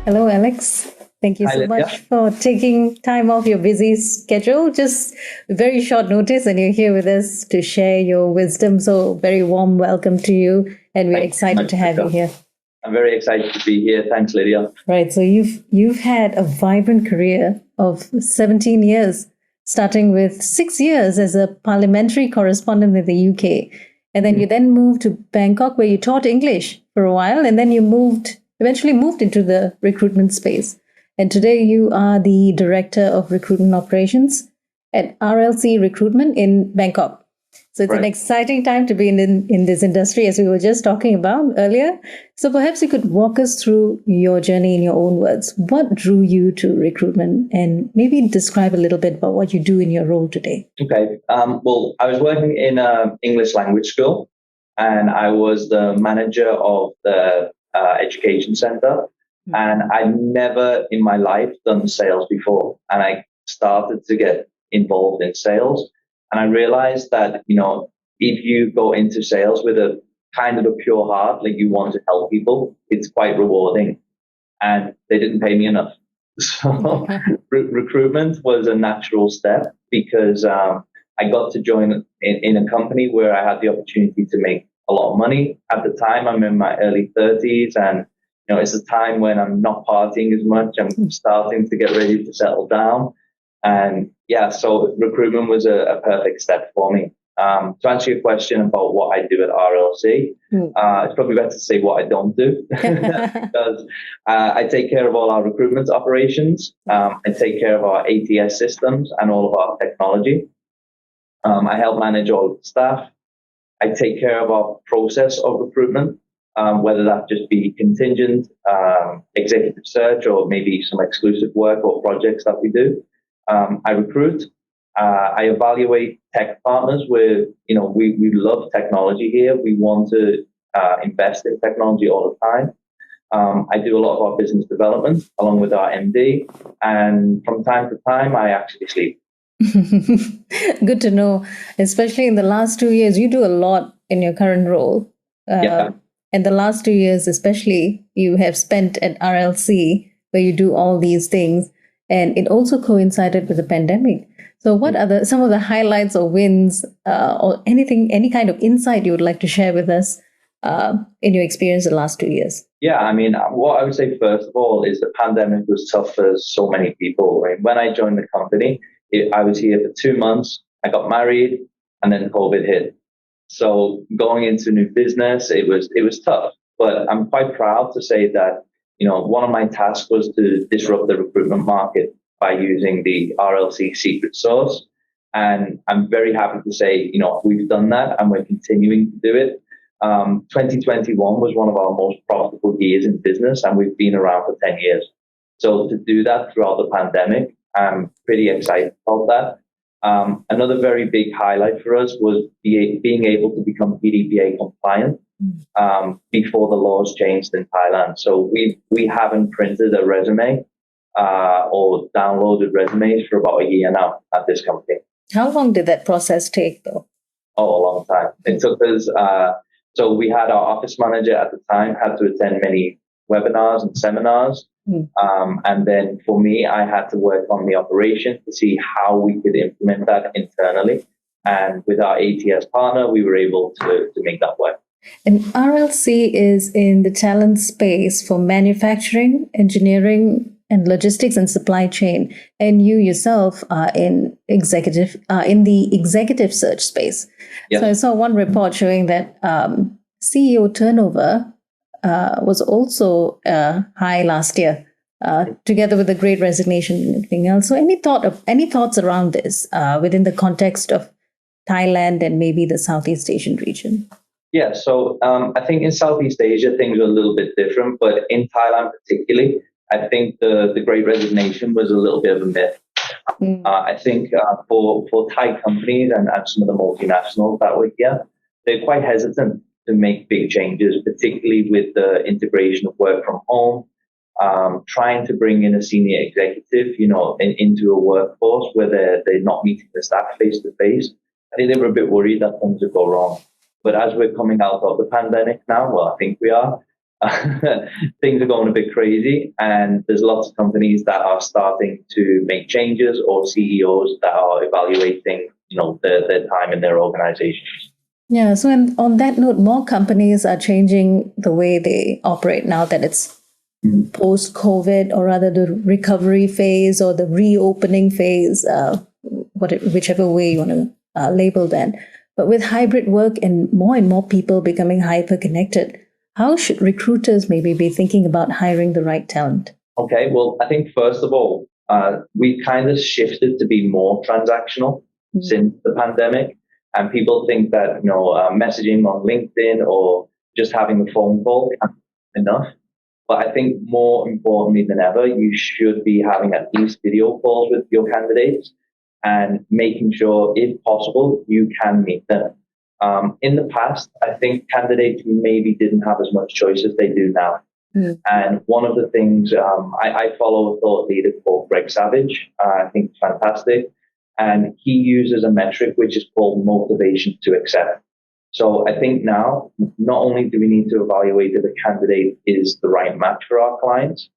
Hello, Alex. Thank you Hi, so Lydia. much for taking time off your busy schedule. Just very short notice, and you're here with us to share your wisdom. So, very warm welcome to you, and we're Thank you so excited much, to have you Lydia. here. I'm very excited to be here. Thanks, Lydia. Right. So you've had a vibrant career of 17 years, starting with 6 years as a parliamentary correspondent in the UK, and then you then moved to Bangkok, where you taught English for a while, and then you eventually moved into the recruitment space. And today you are the director of recruitment operations at RLC Recruitment in Bangkok. So it's an Right. exciting time to be in this industry, as we were just talking about earlier. So perhaps you could walk us through your journey in your own words. What drew you to recruitment, and maybe describe a little bit about what you do in your role today? Okay. Well, I was working in an English language school, and I was the manager of the education center. And I'd never in my life done sales before, and I started to get involved in sales. And I realized that if you go into sales with a kind of a pure heart, like you want to help people, it's quite rewarding. And they didn't pay me enough. So recruitment was a natural step because I got to join in a company where I had the opportunity to make a lot of money. At the time, I'm in my early 30s, and it's a time when I'm not partying as much. I'm starting to get ready to settle down. And yeah, so recruitment was a perfect step for me. To answer your question about what I do at RLC, it's probably better to say what I don't do because I take care of all our recruitment operations. I take care of our ATS systems and all of our technology. I help manage all of the staff. I take care of our process of recruitment, whether that just be contingent, executive search, or maybe some exclusive work or projects that we do. I recruit. I evaluate tech partners where, we love technology here. We want to invest in technology all the time. I do a lot of our business development along with our MD. And from time to time, I actually sleep. Good to know, especially in the last 2 years. You do a lot in your current role. Yeah. And the last 2 years, especially, you have spent at RLC, where you do all these things. And it also coincided with the pandemic. So what are some of the highlights or wins or any kind of insight you would like to share with us in your experience the last 2 years? Yeah, I mean, what I would say first of all is the pandemic was tough for so many people. I mean, when I joined the company, I was here for 2 months. I got married, and then COVID hit. So going into new business, it was tough. But I'm quite proud to say that one of my tasks was to disrupt the recruitment market by using the RLC secret sauce. And I'm very happy to say, we've done that and we're continuing to do it. 2021 was one of our most profitable years in business, and we've been around for 10 years. So to do that throughout the pandemic, I'm pretty excited about that. Another very big highlight for us was being able to become PDPA compliant before the laws changed in Thailand. So we haven't printed a resume or downloaded resumes for about a year now at this company. How long did that process take, though? Oh, a long time. It took us. So we had our office manager at the time had to attend many webinars and seminars. And then for me, I had to work on the operation to see how we could implement that internally. And with our ATS partner, we were able to make that work. And RLC is in the talent space for manufacturing, engineering, and logistics and supply chain. And you yourself are in the executive search space. Yes. So I saw one report showing that CEO turnover was also high last year, together with the Great Resignation and everything else. So any thoughts around this within the context of Thailand and maybe the Southeast Asian region? Yeah, so I think in Southeast Asia, things are a little bit different, but in Thailand particularly, I think the Great Resignation was a little bit of a myth. I think for Thai companies and some of the multinationals that were here, they're quite hesitant to make big changes, particularly with the integration of work from home, trying to bring in a senior executive, into a workforce where they're not meeting the staff face to face. I think they were a bit worried that things would go wrong. But as we're coming out of the pandemic now, well, I think we are, things are going a bit crazy, and there's lots of companies that are starting to make changes, or CEOs that are evaluating, their time in their organizations. Yeah. So, on that note, more companies are changing the way they operate now that it's post-COVID, or rather the recovery phase or the reopening phase, whichever way you want to label that. But with hybrid work and more people becoming hyper-connected, how should recruiters maybe be thinking about hiring the right talent? Okay, well, I think first of all, we kind of shifted to be more transactional since the pandemic. And people think that, messaging on LinkedIn or just having a phone call is enough. But I think more importantly than ever, you should be having at least video calls with your candidates and making sure, if possible, you can meet them. In the past, I think candidates maybe didn't have as much choice as they do now. And one of the things, I follow a thought leader called Greg Savage. I think it's fantastic. And he uses a metric which is called motivation to accept. So I think now, not only do we need to evaluate if the candidate is the right match for our clients,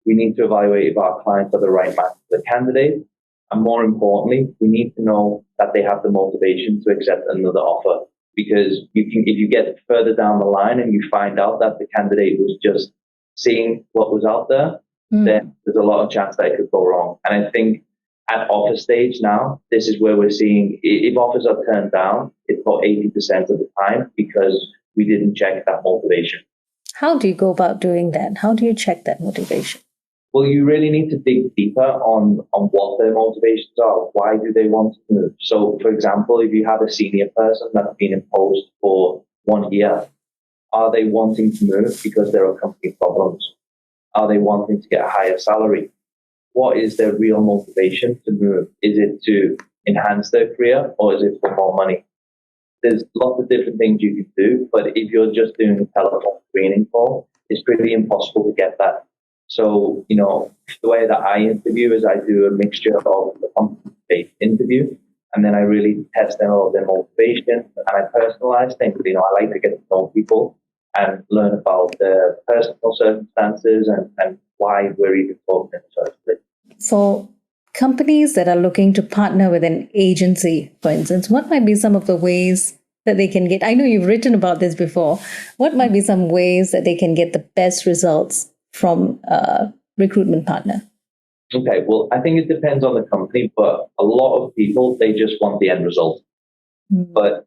we need to evaluate if our clients are the right match for the candidate. And more importantly, we need to know that they have the motivation to accept another offer. Because if you get further down the line and you find out that the candidate was just seeing what was out there, then there's a lot of chance that it could go wrong. And I think at offer stage now, this is where we're seeing, if offers are turned down, it's about 80% of the time because we didn't check that motivation. How do you go about doing that? How do you check that motivation? Well, you really need to dig deeper on what their motivations are. Why do they want to move? So, for example, if you have a senior person that's been in post for 1 year, are they wanting to move because there are company problems? Are they wanting to get a higher salary? What is their real motivation to move? Is it to enhance their career, or is it for more money? There's lots of different things you can do, but if you're just doing a telephone screening call, it's pretty impossible to get that. So, the way that I interview is I do a mixture of a competency-based interview, and then I really test them all their motivation, and I personalize things. I like to get to know people and learn about their personal circumstances and why we're even talking in the first place. For companies that are looking to partner with an agency, for instance, what might be some of the ways that they can get? I know you've written about this before. What might be some ways that they can get the best results from a recruitment partner? Okay, well, I think it depends on the company, but a lot of people, they just want the end result. But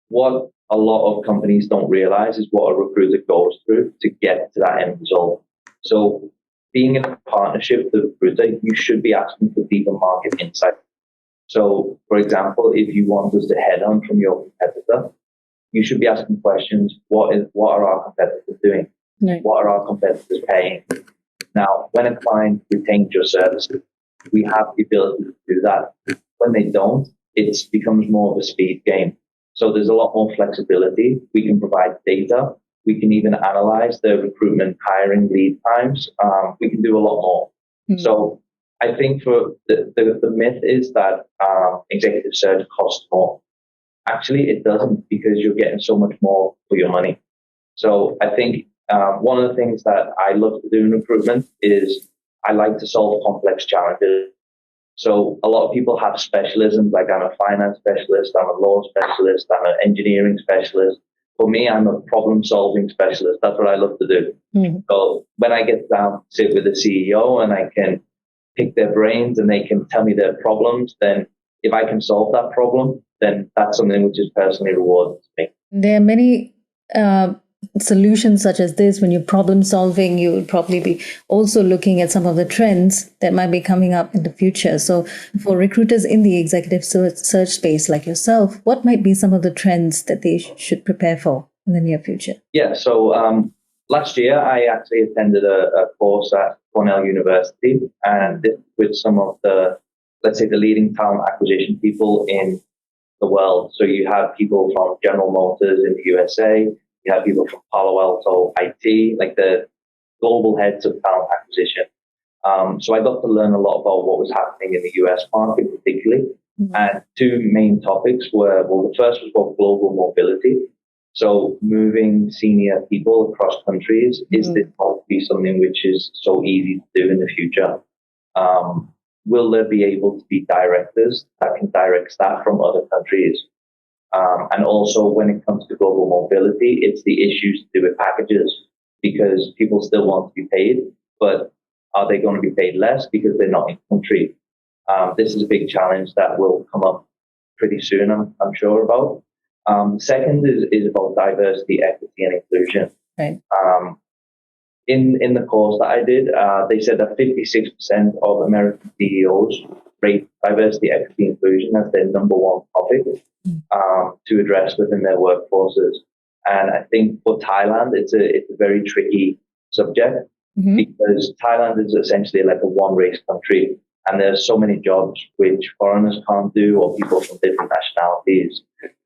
what a lot of companies don't realize is what a recruiter goes through to get to that end result. So being in a partnership with the recruiter, you should be asking for deeper market insight. So, for example, if you want us to head on from your competitor, you should be asking questions. What are our competitors doing? Right. What are our competitors paying? Now, when a client retains your services, we have the ability to do that. When they don't, it becomes more of a speed game. So there's a lot more flexibility. We can provide data. We can even analyze the recruitment hiring lead times. We can do a lot more. So I think for the myth is that executive search costs more. Actually, it doesn't, because you're getting so much more for your money. So I think one of the things that I love to do in recruitment is I like to solve complex challenges. So a lot of people have specialisms, like I'm a finance specialist, I'm a law specialist, I'm an engineering specialist. For me, I'm a problem-solving specialist. That's what I love to do. So when I get down, sit with the CEO and I can pick their brains and they can tell me their problems, then if I can solve that problem, then that's something which is personally rewarding to me. There are many solutions such as this. When you're problem solving, you would probably be also looking at some of the trends that might be coming up in the future. So for recruiters in the executive search space like yourself, what might be some of the trends that they should prepare for in the near future? Yeah, so last year I actually attended a course at Cornell University, and this with some of the, let's say, the leading talent acquisition people in the world. So you have people from General Motors in the USA, you have people from Palo Alto IT, like the global heads of talent acquisition. So I got to learn a lot about what was happening in the US market particularly. And two main topics were, well, the first was about global mobility. So moving senior people across countries, is this going to be something which is so easy to do in the future? Will there be able to be directors that can direct staff from other countries? And also when it comes to global mobility, it's the issues to do with packages, because people still want to be paid, but are they going to be paid less because they're not in country? This is a big challenge that will come up pretty soon, I'm sure about. Second is about diversity, equity, and inclusion. Right. In the course that I did, they said that 56% of American CEOs rate diversity, equity, inclusion as their number one topic to address within their workforces. And I think for Thailand, it's a very tricky subject because Thailand is essentially like a one-race country, and there's so many jobs which foreigners can't do or people from different nationalities.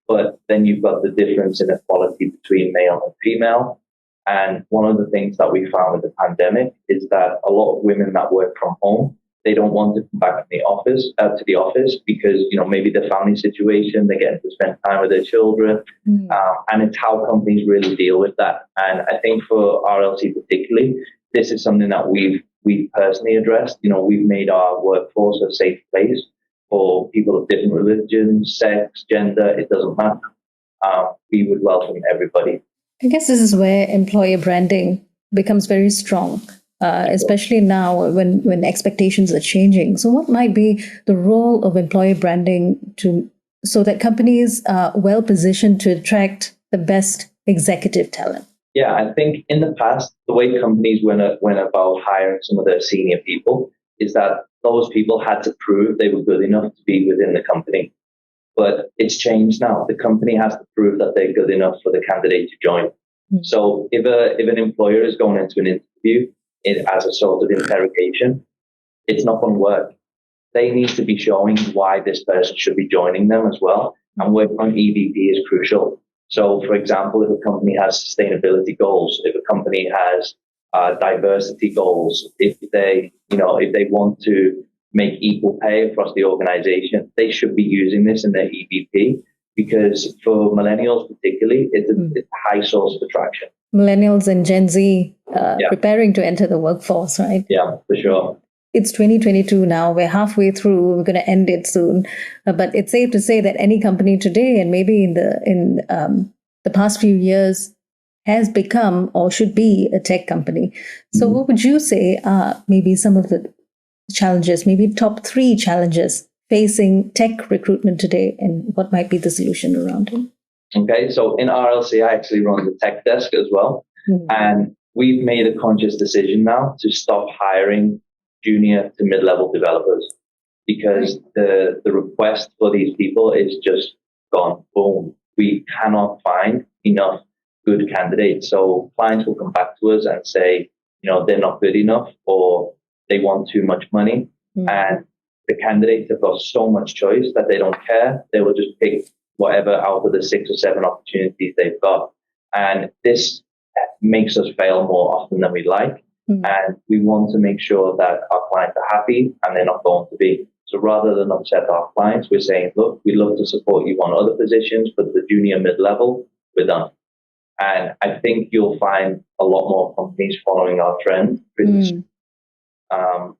But then you've got the difference in equality between male and female. And one of the things that we found with the pandemic is that a lot of women that work from home, they don't want to come back to the office because, maybe the family situation, they're getting to spend time with their children. And it's how companies really deal with that. And I think for RLC particularly, this is something that we've personally addressed. We've made our workforce a safe place for people of different religions, sex, gender, it doesn't matter. We would welcome everybody. I guess this is where employer branding becomes very strong, especially now when expectations are changing. So what might be the role of employer branding so that companies are well positioned to attract the best executive talent? Yeah, I think in the past, the way companies went about hiring some of their senior people is that those people had to prove they were good enough to be within the company. But it's changed now. The company has to prove that they're good enough for the candidate to join. So if an employer is going into an interview as a sort of interrogation, it's not going to work. They need to be showing why this person should be joining them as well. And working on EVP is crucial. So, for example, if a company has sustainability goals, if a company has diversity goals, if they want to make equal pay across the organization, they should be using this in their EVP, because for millennials particularly, it's a high source of attraction. Millennials and Gen Z preparing to enter the workforce, right? Yeah, for sure. It's 2022 now. We're halfway through. We're going to end it soon. But it's safe to say that any company today, and maybe in the past few years, has become or should be a tech company. So what would you say are maybe some of the challenges, maybe top 3 challenges facing tech recruitment today, and what might be the solution around it? Okay, so in RLC, I actually run the tech desk as well. And we've made a conscious decision now to stop hiring junior to mid-level developers, because the request for these people is just gone boom. We cannot find enough good candidates. So clients will come back to us and say, they're not good enough, or they want too much money. And the candidates have got so much choice that they don't care. They will just pick whatever out of the 6 or 7 opportunities they've got. And this makes us fail more often than we like. And we want to make sure that our clients are happy, and they're not going to be. So rather than upset our clients, we're saying, look, we'd love to support you on other positions, but the junior mid-level, we're done. And I think you'll find a lot more companies following our trend pretty soon.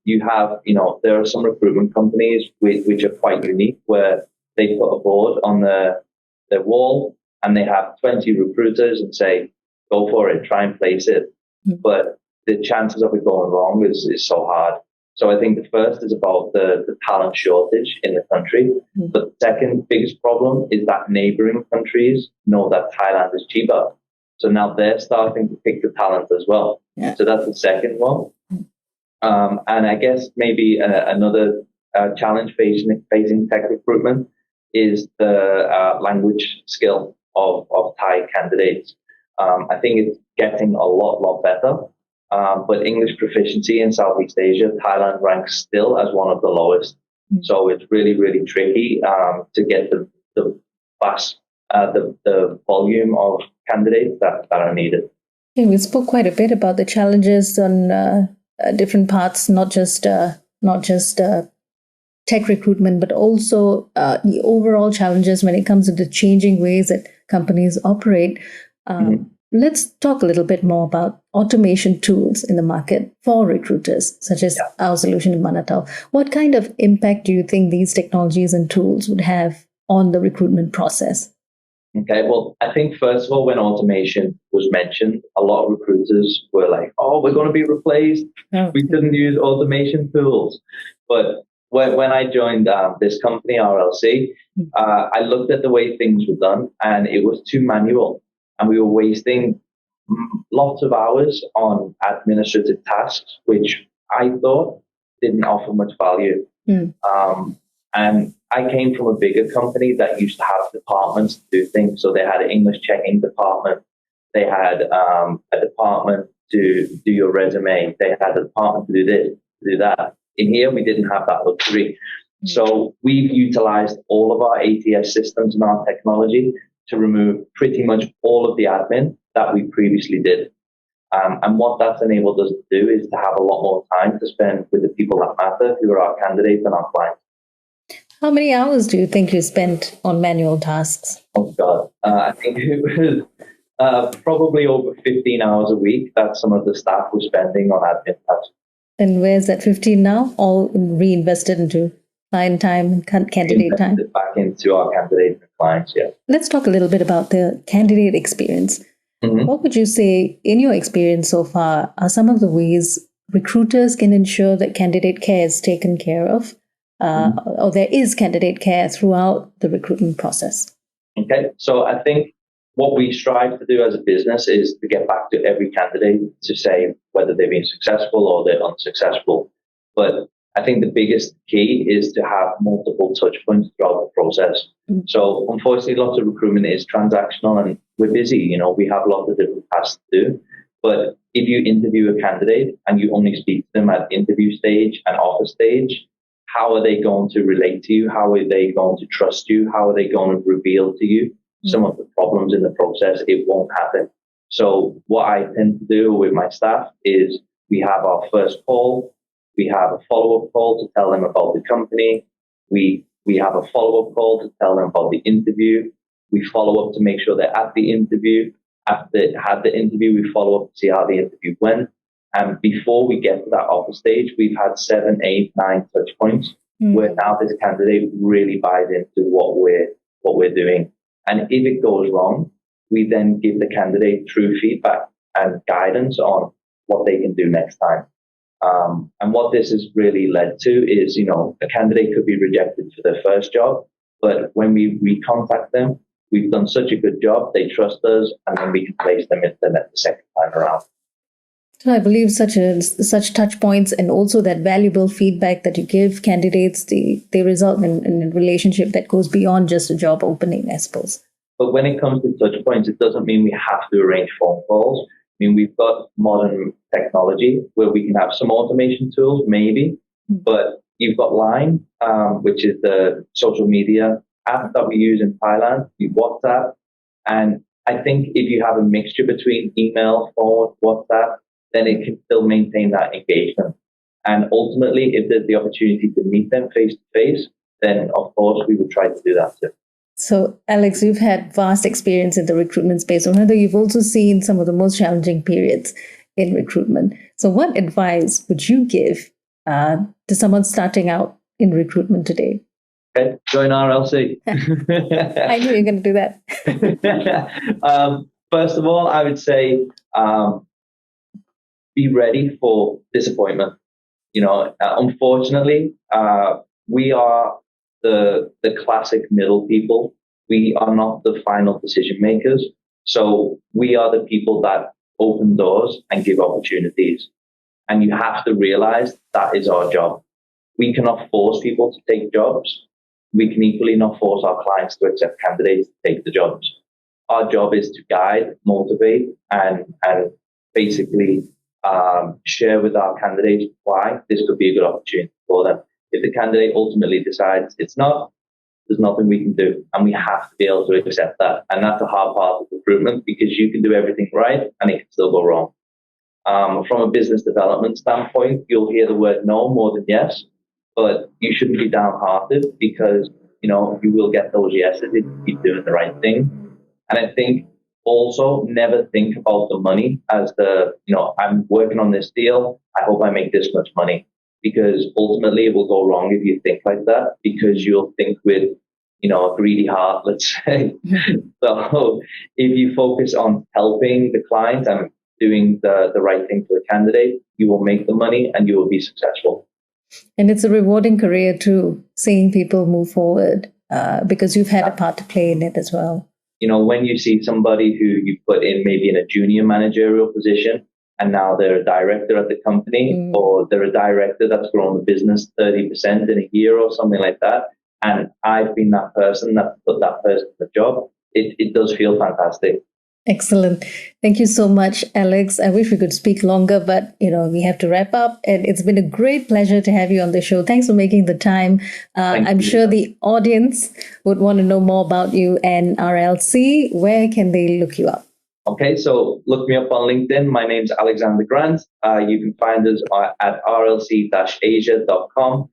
You have, there are some recruitment companies which are quite unique, where they put a board on their wall and they have 20 recruiters and say, go for it, try and place it. But the chances of it going wrong is so hard. So I think the first is about the talent shortage in the country. But the second biggest problem is that neighboring countries know that Thailand is cheaper. So now they're starting to pick the talent as well. Yeah. So that's the second one. And I guess maybe another challenge facing tech recruitment is the language skill of Thai candidates. I think it's getting a lot better. But English proficiency in Southeast Asia, Thailand ranks still as one of the lowest. So it's really, really tricky to get the volume of candidates that are needed. Okay, we spoke quite a bit about the challenges on different parts, not just tech recruitment, but also the overall challenges when it comes to the changing ways that companies operate. Let's talk a little bit more about automation tools in the market for recruiters, such as our solution in Manatal. What kind of impact do you think these technologies and tools would have on the recruitment process? Okay, well, I think first of all, when automation was mentioned, a lot of recruiters were like, oh, we're going to be replaced. We couldn't use automation tools. But when I joined this company, RLC, I looked at the way things were done, and it was too manual. And we were wasting lots of hours on administrative tasks, which I thought didn't offer much value. And I came from a bigger company that used to have departments to do things. So they had an English checking department. They had a department to do your resume. They had a department to do this, to do that. In here, we didn't have that luxury. So we've utilized all of our ATS systems and our technology to remove pretty much all of the admin that we previously did. And what that's enabled us to do is to have a lot more time to spend with the people that matter, who are our candidates and our clients. How many hours do you think you spent on manual tasks? Oh, God. I think it was probably over 15 hours a week that some of the staff were spending on admin tasks. And where's that 15 now? All reinvested into client time, candidate time? Back into our candidates and clients, yeah. Let's talk a little bit about the candidate experience. What would you say, in your experience so far, are some of the ways recruiters can ensure that candidate care is taken care of? Or there is candidate care throughout the recruitment process? Okay, so I think what we strive to do as a business is to get back to every candidate to say whether they've been successful or they're unsuccessful. But I think the biggest key is to have multiple touch points throughout the process. So unfortunately, lots of recruitment is transactional and we're busy. You know, we have lots of different tasks to do. But if you interview a candidate and you only speak to them at interview stage and offer stage, how are they going to relate to you? How are they going to trust you? How are they going to reveal to you some of the problems in the process? It won't happen. So what I tend to do with my staff is we have our first call. We have a follow-up call to tell them about the company. We have a follow-up call to tell them about the interview. We follow up to make sure they're at the interview. After they had the interview, we follow up to see how the interview went. And before we get to that offer stage, we've had 7, 8, 9 touch points where now this candidate really buys into what we're doing. And if it goes wrong, we then give the candidate true feedback and guidance on what they can do next time. And what this has really led to is, you know, a candidate could be rejected for their first job, but when we recontact them, we've done such a good job, they trust us, and then we can place them into the second time around. So I believe such touch points and also that valuable feedback that you give candidates, they result in a relationship that goes beyond just a job opening, I suppose. But when it comes to touch points, it doesn't mean we have to arrange phone calls. I mean, we've got modern technology where we can have some automation tools, maybe, but you've got Line, which is the social media app that we use in Thailand, WhatsApp. And I think if you have a mixture between email, phone, WhatsApp, then it can still maintain that engagement. And ultimately, if there's the opportunity to meet them face to face, then of course we would try to do that too. So, Alex, you've had vast experience in the recruitment space, or rather, you've also seen some of the most challenging periods in recruitment. So, what advice would you give to someone starting out in recruitment today? Okay, join RLC. I knew you were going to do that. First of all, I would say be ready for disappointment. You know, unfortunately, we are the classic middle people. We are not the final decision makers. So we are the people that open doors and give opportunities. And you have to realize that is our job. We cannot force people to take jobs. We can equally not force our clients to accept candidates to take the jobs. Our job is to guide, motivate, and basically share with our candidates why this could be a good opportunity for them. If the candidate ultimately decides it's not, there's nothing we can do. And we have to be able to accept that. And that's the hard part of recruitment, because you can do everything right and it can still go wrong. From a business development standpoint, you'll hear the word no more than yes, but you shouldn't be downhearted, because, you know, you will get those yeses if you keep doing the right thing. And I think also never think about the money as I'm working on this deal. I hope I make this much money, because ultimately it will go wrong if you think like that, because you'll think with, a greedy heart, let's say. So if you focus on helping the client and doing the right thing for the candidate, you will make the money and you will be successful. And it's a rewarding career too, seeing people move forward, because you've had a part to play in it as well. When you see somebody who you put in maybe in a junior managerial position, and now they're a director at the company, or they're a director that's grown the business 30% in a year or something like that, and I've been that person that put that person in the job, it does feel fantastic. Excellent. Thank you so much, Alex. I wish we could speak longer, but we have to wrap up. And it's been a great pleasure to have you on the show. Thanks for making the time. I'm sure the audience would want to know more about you and RLC. Where can they look you up? Okay, so look me up on LinkedIn. My name's Alexander Grant. You can find us at rlc-asia.com.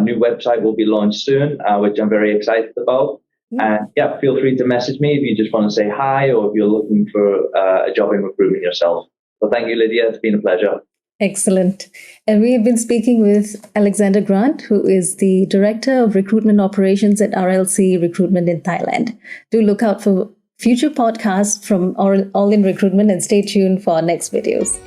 New website will be launched soon, which I'm very excited about. And feel free to message me if you just want to say hi, or if you're looking for a job in recruitment yourself. So thank you, Lydia. It's been a pleasure. Excellent. And we have been speaking with Alexander Grant, who is the Director of Recruitment Operations at RLC Recruitment in Thailand. Do look out for future podcasts from All in Recruitment, and stay tuned for our next videos.